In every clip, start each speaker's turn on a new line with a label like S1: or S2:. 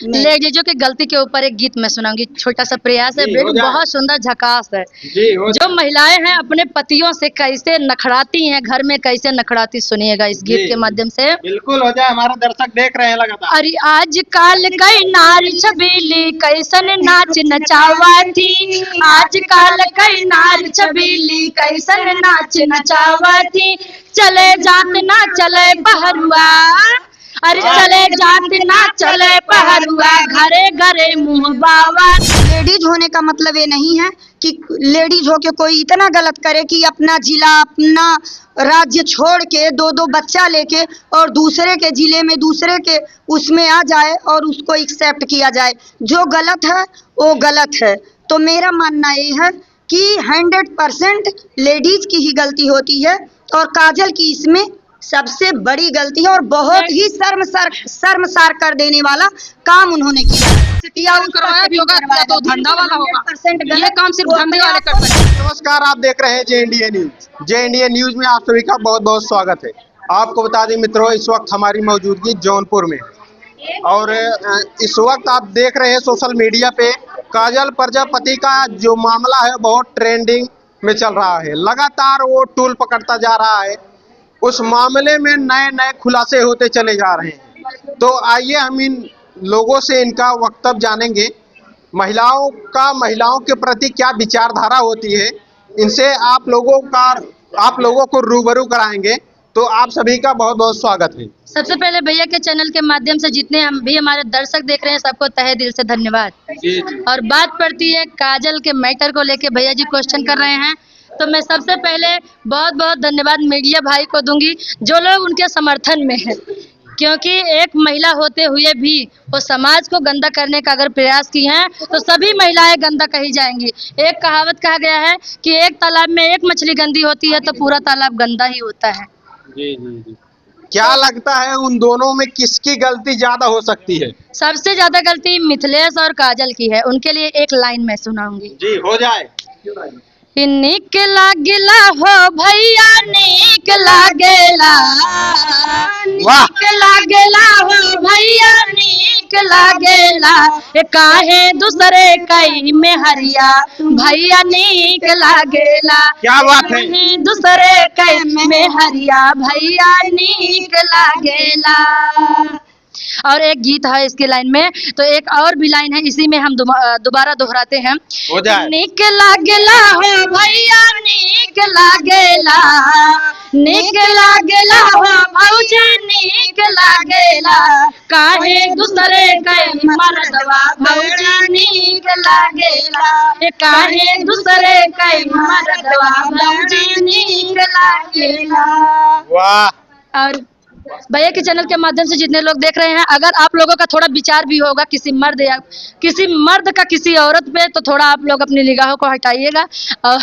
S1: लेडीजों की गलती के ऊपर एक गीत मैं सुनाऊंगी, छोटा सा प्रयास है, बहुत सुंदर झकास है। जो महिलाएं हैं अपने पतियों से कैसे नखड़ाती हैं, घर में कैसे नखड़ाती, सुनिएगा इस गीत के माध्यम से।
S2: बिल्कुल हो जाए, हमारे दर्शक देख रहे हैं लगातार।
S1: अरे आज काल कई नारी छबीली कैसन नाच नचावती, आज काल कई नारी छबीली कैसन नाच नचावती, चले जात ना चले पहरुआ, अरे चले जात ना चले पहरुआ, घरे घरे मुँह बावा।
S3: लेडीज होने का मतलब ये नहीं है कि लेडीज हो के कोई इतना गलत करे कि अपना जिला अपना राज्य छोड़ के दो दो बच्चा लेके और दूसरे के जिले में दूसरे के उसमें आ जाए और उसको एक्सेप्ट किया जाए। जो गलत है वो गलत है। तो मेरा मानना ये है कि 100% लेडीज की ही गलती होती है और काजल की इसमें सबसे बड़ी गलती है और बहुत ही शर्मसार कर देने वाला काम उन्होंने किया।
S1: करवाया भी होगा या तो धंधा वाला होगा, ये काम सिर्फ धंधे वाले कर सकते हैं।
S2: नमस्कार, आप देख रहे हैं जे इंडिया न्यूज। जे इंडिया न्यूज में आप सभी का बहुत बहुत स्वागत है। आपको बता दें मित्रों, इस वक्त हमारी मौजूदगी जौनपुर में और इस वक्त आप देख रहे हैं सोशल मीडिया पे काजल प्रजापति का जो मामला है बहुत ट्रेंडिंग में चल रहा है। लगातार वो टूल पकड़ता जा रहा है। उस मामले में नए नए खुलासे होते चले जा रहे हैं। तो आइए हम इन लोगों से इनका वक्तव्य जानेंगे। महिलाओं के प्रति क्या विचारधारा होती है, इनसे आप लोगों को रूबरू कराएंगे। तो आप सभी का बहुत बहुत स्वागत है।
S1: सबसे पहले भैया के चैनल के माध्यम से जितने हम भी हमारे दर्शक देख रहे हैं सबको तहे दिल से धन्यवाद।
S2: जी।
S1: और बात पड़ती है काजल के मैटर को लेके, भैया जी क्वेश्चन कर रहे हैं, तो मैं सबसे पहले बहुत बहुत धन्यवाद मीडिया भाई को दूंगी जो लोग उनके समर्थन में हैं, क्योंकि एक महिला होते हुए भी वो समाज को गंदा करने का अगर प्रयास की हैं तो सभी महिलाएं गंदा कही जाएंगी। एक कहावत कहा गया है कि एक तालाब में एक मछली गंदी होती है तो पूरा तालाब गंदा ही होता है।
S2: जी जी जी। क्या लगता है उन दोनों में किसकी गलती ज्यादा हो सकती है?
S1: सबसे ज्यादा गलती मिथिलेश और काजल की है। उनके लिए एक लाइन मैं सुनाऊंगी।
S2: जी, हो जाए।
S1: निक लागेला हो भैया, निक लागेला, निक लागेला हो भैया, निक लागेला, काहे दूसरे कई में हरिया भैया निक लागेला।
S2: क्या बात है।
S1: दूसरे कई में हरिया भैया निक लागेला। और एक गीत है इसकी लाइन में, तो एक और भी लाइन है, इसी में हम दोबारा दोहराते हैं। निक लागेला हो भैया, निक लागेला, निक लागेला हो भौजी, निक लागेला, काहे दूसरे कई मर्दवा भौजी निक लागेला, काहे दूसरे कई मर्दवा भौजी निक लागेला।
S2: वाह।
S1: और भैया के चैनल के माध्यम से जितने लोग देख रहे हैं, अगर आप लोगों का थोड़ा विचार भी होगा किसी मर्द का किसी औरत पे, तो थोड़ा आप लोग अपनी निगाहों को हटाइएगा और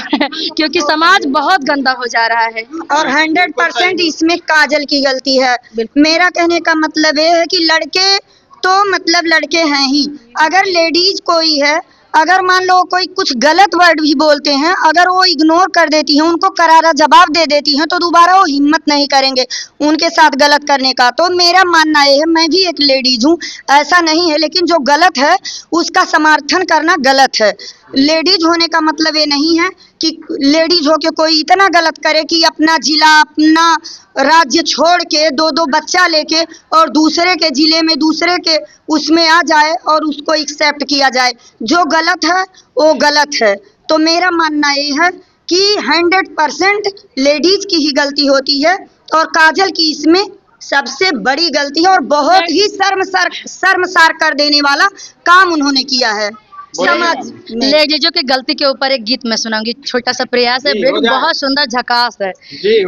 S1: क्योंकि समाज बहुत गंदा हो जा रहा है।
S3: और 100% इसमें काजल की गलती है। मेरा कहने का मतलब ये है कि लड़के तो मतलब लड़के हैं ही, अगर लेडीज कोई है, अगर मान लो कोई कुछ गलत वर्ड भी बोलते हैं, अगर वो इग्नोर कर देती हैं, उनको करारा जवाब दे देती हैं, तो दोबारा वो हिम्मत नहीं करेंगे उनके साथ गलत करने का। तो मेरा मानना ये है, मैं भी एक लेडीज हूँ, ऐसा नहीं है, लेकिन जो गलत है उसका समर्थन करना गलत है। लेडीज होने का मतलब ये नहीं है कि लेडीज हो के कोई इतना गलत करे कि अपना जिला अपना राज्य छोड़ के दो दो बच्चा लेके और दूसरे के जिले में दूसरे के उसमें आ जाए और उसको एक्सेप्ट किया जाए। जो गलत है वो गलत है। तो मेरा मानना ये है कि 100% लेडीज की ही गलती होती है और काजल की इसमें सबसे बड़ी गलती है और बहुत ही शर्मसार कर देने वाला काम उन्होंने किया है।
S1: लेडीजों की गलती के ऊपर एक गीत मैं सुनाऊंगी, छोटा सा प्रयास है, बहुत सुंदर झकास है।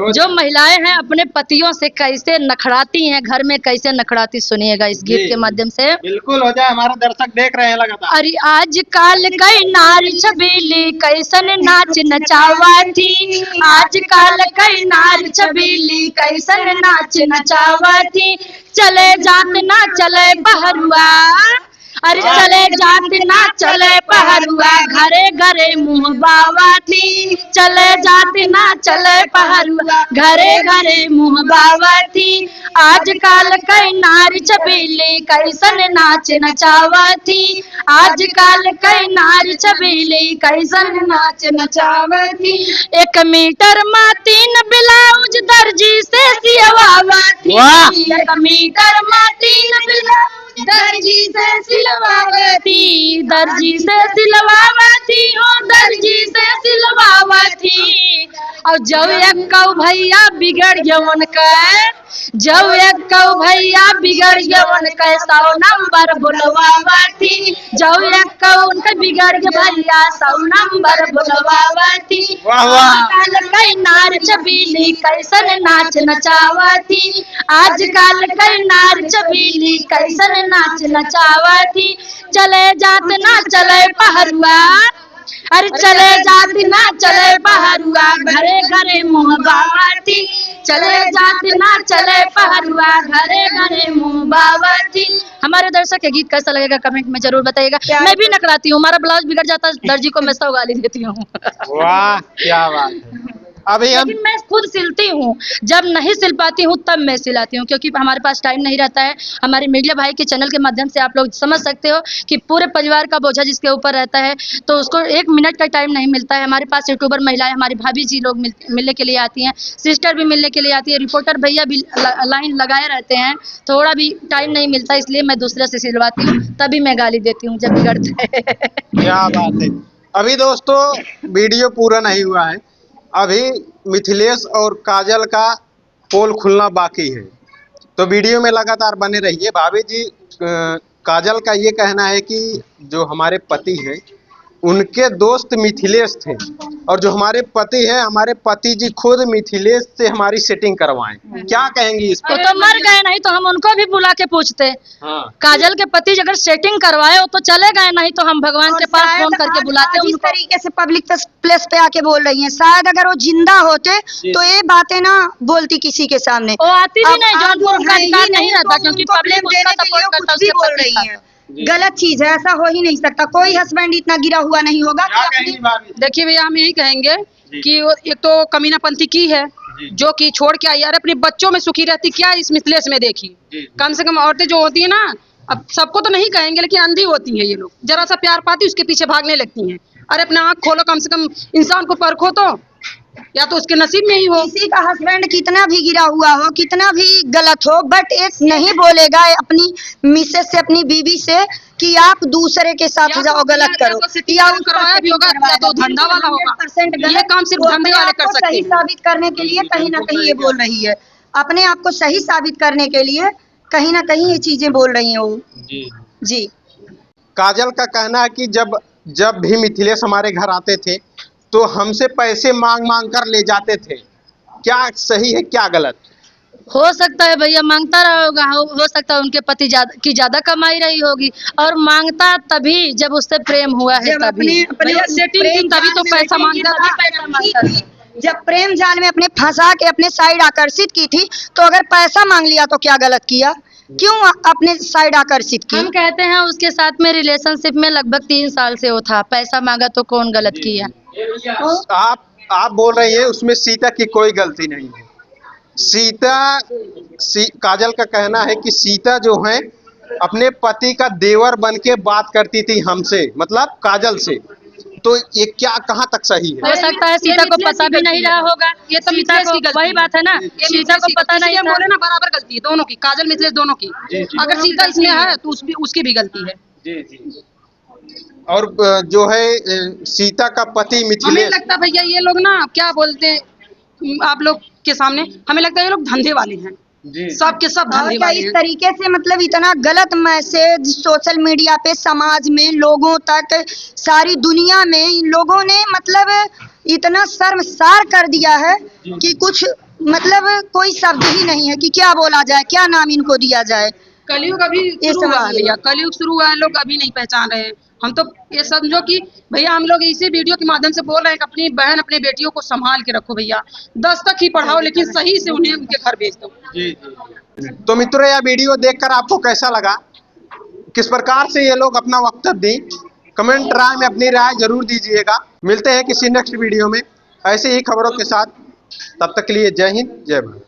S1: जो महिलाएं हैं अपने पतियों से कैसे नखड़ाती हैं, घर में कैसे नखड़ाती, सुनिएगा इस गीत के माध्यम से।
S2: बिल्कुल हो जाए, हमारे दर्शक देख रहे हैं लगातार।
S1: अरे आज काल कई नारी छबीली कैसन नाच नचावती, आज काल कई नारी छबीली कैसन नाच नचावती, चले जात ना चले पहरुआ, अरे चले जात ना चले पहरुआ घरे घरे मुँह बावती, चले जात ना चले पहरुआ घरे घरे मुँह बावती। आजकल कई नारी छबीली कैसन नाच नचावती, आजकल कई नारी छबीली कैसन नाच नचावती। 1 मीटर में 3 ब्लाउज दर्जी से सिलवावती, 1 मीटर में 3 ब्लाउज दर्जी से सिलवावती, दर्जी से सिलवावती हो दर्जी से सिलवावती। और जब एक कौ भैया बिगड़ गवन के, जब एक कौ भैया बिगड़ गवन के 100 नंबर बुलवावती, जब एक कौ उनके बिगड़ के भैया 100 नंबर बुलवावती। आजकल कई नार छबीली कैसन नाच नचावती, आजकल कई नार छबीली कैसन नाच नचावती। चले जात ना चले पहरुआ, अरे चले जात ना चले पहरुआ घरे घरे मुँह बावती, चले जात ना चले पहरुआ घरे घरे मुँह बावती। हमारे दर्शक ये गीत कैसा लगेगा कमेंट में जरूर बताइएगा। मैं भी नकलाती हूँ, हमारा ब्लाउज बिगड़ जाता है दर्जी को मैं 100 गाली देती हूँ।
S2: वाह क्या बात है। अभी हम
S1: लेकिन मैं खुद सिलती हूँ, जब नहीं सिल पाती हूँ तब मैं सिलाती हूँ, क्योंकि हमारे पास टाइम नहीं रहता है। हमारे मीडिया भाई के चैनल के माध्यम से आप लोग समझ सकते हो कि पूरे परिवार का बोझा जिसके ऊपर रहता है, तो उसको 1 मिनट का टाइम नहीं मिलता है। हमारे पास यूट्यूबर महिलाएं, हमारी भाभी जी लोग मिलने के लिए आती हैं, सिस्टर भी मिलने के लिए आती है, रिपोर्टर भैया भी लाइन लगाए रहते हैं, थोड़ा भी टाइम नहीं मिलता, इसलिए मैं दूसरे से सिलवाती हूँ, तभी मैं गाली देती हूँ जब बिगड़ते हैं।
S2: क्या बात है। अभी दोस्तों वीडियो पूरा नहीं हुआ है, अभी मिथिलेश और काजल का पोल खुलना बाकी है, तो वीडियो में लगातार बने रहिए। भाभी जी, काजल का ये कहना है कि जो हमारे पति हैं उनके दोस्त मिथिलेश थे, और जो हमारे पति हैं, हमारे पति जी खुद मिथिलेश से हमारी सेटिंग करवाएं। क्या कहेंगी इस
S1: वो
S2: पर?
S1: तो मर गए, नहीं तो हम उनको भी बुला के पूछते।
S2: हाँ।
S1: काजल के पति अगर सेटिंग करवाए हो तो चले गए, नहीं तो हम भगवान के पास
S3: शायद
S1: फोन करके
S3: आज-
S1: बुलाते
S3: आज इस
S1: उनको।
S3: तरीके से पब्लिक प्लेस पे आके बोल रही हैं, शायद अगर वो जिंदा होते तो ये बातें ना बोलती किसी के सामने।
S1: वो आती भी
S3: अब
S1: नहीं,
S3: आप
S1: जौनपुर
S3: वो
S1: उनका
S3: हैं ही
S1: अधिकार नहीं
S3: तो
S1: रहता, क्योंकि
S3: उनको
S1: पब्लिक
S3: blame
S1: उसका
S3: देने के लिए
S1: सपोर्ट करता
S3: कुछ भी
S1: उसके
S3: बोल
S1: पति
S3: रही
S1: का।
S3: है। गलत चीज है, ऐसा हो ही नहीं सकता। कोई हस्बैंड इतना गिरा हुआ नहीं होगा कि
S2: क्या
S3: अपनी
S2: कहेंगी भाभी?
S4: देखिए भैया, हम यही कहेंगे कि वो एक तो कमीनापंथी की है, जो कि छोड़ के आई यार अपने बच्चों में सुखी रहती, क्या इस मिथिलेश में देखी। कम से कम औरतें जो होती है ना, अब सबको तो नहीं कहेंगे लेकिन अंधी होती है ये लोग, जरा सा प्यार पाती उसके पीछे भागने लगती हैं। अरे अपना आँख खोलो, कम से कम इंसान को परखो तो, या तो उसके नसीब में ही हो।
S3: किसी का हस्बैंड कितना भी गिरा हुआ हो, कितना भी गलत हो, बट एक नहीं बोलेगा अपनी मिसेस से, अपनी बीवी से कि आप दूसरे के साथ
S4: या
S3: जाओ
S4: तो-
S3: गलत
S4: या
S3: करो,
S4: तो setting
S3: या
S4: करवाया भी होगा, या तो धंधा वाला होगा।
S3: 100%
S4: ये
S3: गलत।
S4: काम सिर्फ
S3: वो
S4: धंधे
S3: अपने
S4: वाले
S3: आप
S4: कर
S3: को
S4: सकते
S3: सही
S4: हैं।
S3: साबित करने के लिए कहीं ना कहीं ये बोल रही है, अपने आप को सही साबित करने के लिए कहीं ना कहीं ये चीजें बोल रही हैं वो। जी
S2: काजल का कहना है कि जब जब भी मिथिलेश हमारे घर आते थे तो हमसे पैसे मांग मांग कर ले जाते थे। क्या सही है क्या गलत?
S1: हो सकता है भैया मांगता रहा होगा, हो सकता है उनके पति ज्यादा कमाई रही होगी, और मांगता तभी जब उससे प्रेम हुआ है,
S3: जब
S1: तभी
S3: अपने
S4: भैया setting
S3: प्रेम
S4: की तभी
S3: जाल
S4: तो
S3: में
S4: पैसा
S3: अपने
S4: मांगता
S3: तभी
S4: था।
S3: पैसा मांगता था। जब प्रेम जाल में अपने फंसा के अपने साइड आकर्षित की थी, तो अगर पैसा मांग लिया तो क्या गलत किया? क्यों अपने साइड आकर्षित की?
S1: हम कहते हैं उसके साथ में रिलेशनशिप में लगभग 3 साल से वो था, पैसा मांगा तो कौन गलत किया।
S2: आप बोल रही है उसमें सीता की कोई गलती नहीं है। काजल का कहना है कि सीता जो है अपने पति का देवर बन के बात करती थी हमसे, मतलब काजल से, तो ये क्या कहाँ तक सही है?
S1: हो सकता है सीता को पता भी नहीं रहा होगा,
S4: ये तो
S1: सीता
S4: मिथिलेश
S1: को,
S4: की गलती
S1: वही
S4: है।
S1: बात है ना,
S4: ये
S1: सीता को पता नहीं
S4: हम
S1: था।
S4: बोले ना, बराबर गलती है दोनों की, काजल मिथिलेश दोनों की। अगर सीता इसमें है तो उसकी भी गलती है।
S2: और जो है सीता का पति
S4: हमें
S2: मिथिलेश,
S4: लगता भैया ये लोग ना क्या बोलते हैं, आप लोग के सामने हमें लगता है ये लोग धंधे वाले हैं, सब के सब
S3: और
S4: धंधे
S3: क्या
S4: वाले
S3: इस
S4: हैं।
S3: तरीके से मतलब इतना गलत मैसेज सोशल मीडिया पे समाज में लोगों तक, सारी दुनिया में इन लोगों ने मतलब इतना शर्मसार कर दिया है कि कुछ मतलब कोई शब्द ही नहीं है कि क्या बोला जाए, क्या नाम इनको दिया जाए।
S4: कलयुग अभी
S3: ये
S4: शुरू हुआ है
S3: समझिए।
S4: भैया, कलयुग शुरू हुआ है, लोग अभी नहीं पहचान रहे हैं। हम तो ये समझो कि भैया हम लोग इसी वीडियो के माध्यम से बोल रहे हैं कि अपनी बहन अपने बेटियों को संभाल के रखो भैया, 10 तक ही पढ़ाओ लेकिन सही से उन्हें उनके घर भेज दो।
S2: तो मित्रों यह वीडियो देखकर आपको कैसा लगा किस प्रकार से ये लोग अपना वक्तव्य दी, कमेंट राय में अपनी राय जरूर दीजिएगा। मिलते हैं किसी नेक्स्ट वीडियो में ऐसे ही खबरों के साथ, तब तक के लिए जय हिंद जय भारत।